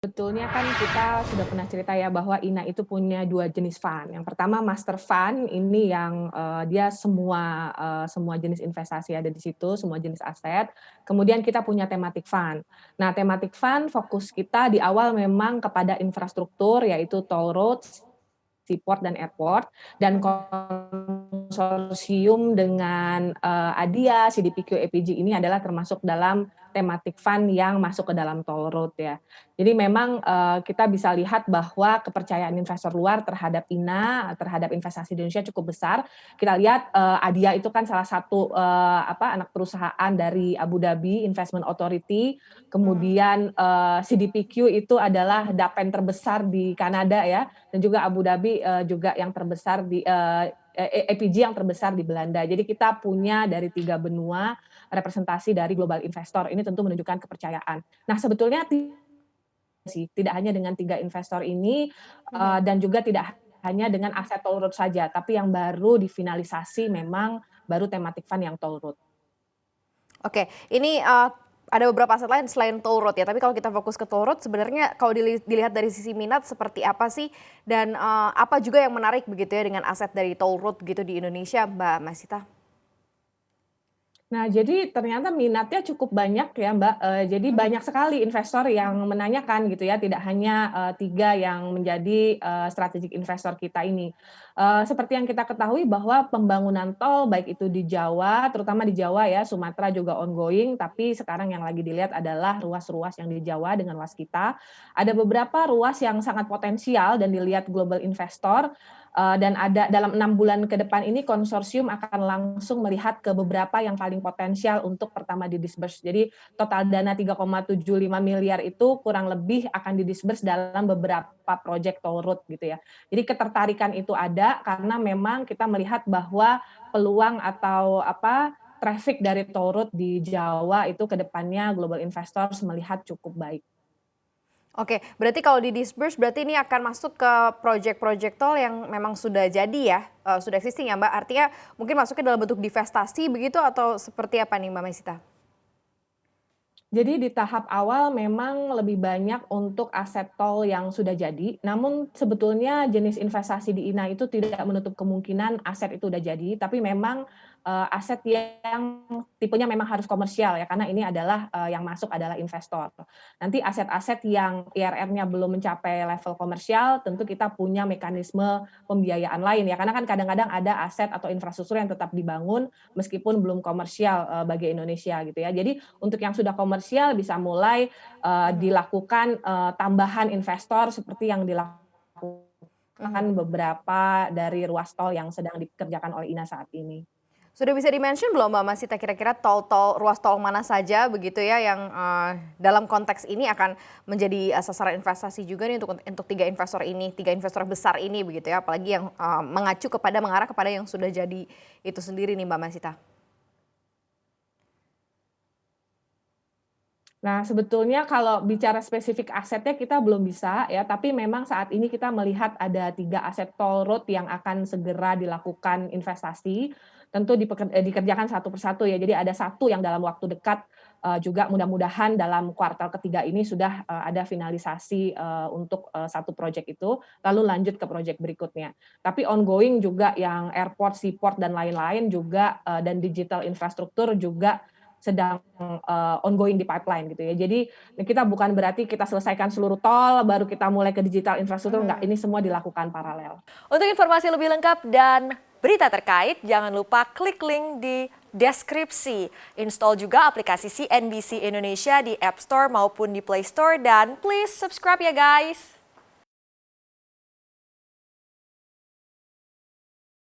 Sebetulnya kan kita sudah pernah cerita ya bahwa INA itu punya 2 jenis fund. Yang pertama master fund ini yang, dia semua jenis investasi ada di situ, semua jenis aset. Kemudian kita punya thematic fund. Nah, thematic fund fokus kita di awal memang kepada infrastruktur yaitu toll roads, seaport dan airport, dan Mhm. konsorsium dengan, ADIA, CDPQ, EPG ini adalah termasuk dalam thematic fund yang masuk ke dalam toll road ya. Jadi memang, kita bisa lihat bahwa kepercayaan investor luar terhadap INA, terhadap investasi di Indonesia cukup besar. Kita lihat, ADIA itu kan salah satu, anak perusahaan dari Abu Dhabi Investment Authority, Mhm. kemudian, CDPQ itu adalah dapen terbesar di Kanada ya, dan juga Abu Dhabi, juga yang terbesar di, EPG yang terbesar di Belanda. Jadi kita punya dari 3 benua representasi dari global investor. Ini tentu menunjukkan kepercayaan. Nah, sebetulnya sih, tidak hanya dengan 3 investor ini, Mhm. dan juga tidak hanya dengan aset toll road saja, tapi yang baru difinalisasi memang baru thematic fund yang toll road. Oke, ini, ada beberapa aset lain selain toll road ya, tapi kalau kita fokus ke toll road sebenarnya kalau dilihat dari sisi minat seperti apa sih? Dan, apa juga yang menarik begitu ya dengan aset dari toll road gitu di Indonesia, Mbak Masita? Nah, jadi ternyata minatnya cukup banyak ya, Mbak, jadi Mhm. banyak sekali investor yang menanyakan gitu ya, tidak hanya, 3 yang menjadi, strategic investor kita ini. Seperti yang kita ketahui bahwa pembangunan tol baik itu di Jawa, terutama di Jawa ya, Sumatera juga ongoing, tapi sekarang yang lagi dilihat adalah ruas-ruas yang di Jawa dengan waskita. Ada beberapa ruas yang sangat potensial dan dilihat global investor, dan ada dalam 6 bulan ke depan ini konsorsium akan langsung melihat ke beberapa yang paling potensial untuk pertama di-disburse. Jadi total dana 3,75 miliar itu kurang lebih akan di-disburse dalam beberapa project toll road gitu ya. Jadi ketertarikan itu ada karena memang kita melihat bahwa peluang atau traffic dari toll road di Jawa itu ke depannya global investors melihat cukup baik. Oke, berarti kalau di-disburse berarti ini akan masuk ke project-project tol yang memang sudah jadi ya, sudah existing ya, Mbak? Artinya mungkin masuknya dalam bentuk divestasi begitu atau seperti apa nih, Mbak Masita? Jadi di tahap awal memang lebih banyak untuk aset tol yang sudah jadi, namun sebetulnya jenis investasi di INA itu tidak menutup kemungkinan aset itu udah jadi, tapi memang, aset yang tipenya memang harus komersial ya, karena ini adalah, yang masuk adalah investor. Nanti aset-aset yang IRR-nya belum mencapai level komersial, tentu kita punya mekanisme pembiayaan lain ya, karena kan kadang-kadang ada aset atau infrastruktur yang tetap dibangun meskipun belum komersial, bagi Indonesia gitu ya. Jadi untuk yang sudah komersial bisa mulai, Mhm. dilakukan, tambahan investor seperti yang dilakukan Mhm. beberapa dari ruas tol yang sedang dikerjakan oleh INA saat ini. Sudah bisa di-mention belum Mbak Masita kira-kira tol-tol ruas tol mana saja begitu ya yang, dalam konteks ini akan menjadi, sasaran investasi juga nih untuk 3 investor ini, 3 investor besar ini begitu ya, apalagi yang, mengarah kepada yang sudah jadi itu sendiri nih Mbak Masita? Nah, sebetulnya kalau bicara spesifik asetnya kita belum bisa ya, tapi memang saat ini kita melihat ada 3 aset toll road yang akan segera dilakukan investasi, tentu dikerjakan satu persatu ya. Jadi ada satu yang dalam waktu dekat, juga mudah-mudahan dalam kuartal ketiga ini sudah, ada finalisasi, untuk, 1 project itu, lalu lanjut ke project berikutnya. Tapi ongoing juga yang airport, seaport, dan lain-lain juga, dan digital infrastruktur juga sedang, ongoing di pipeline gitu ya. Jadi kita bukan berarti kita selesaikan seluruh tol, baru kita mulai ke digital infrastruktur, enggak, Mhm. ini semua dilakukan paralel. Untuk informasi lebih lengkap dan berita terkait, jangan lupa klik link di deskripsi. Install juga aplikasi CNBC Indonesia di App Store maupun di Play Store dan please subscribe ya guys.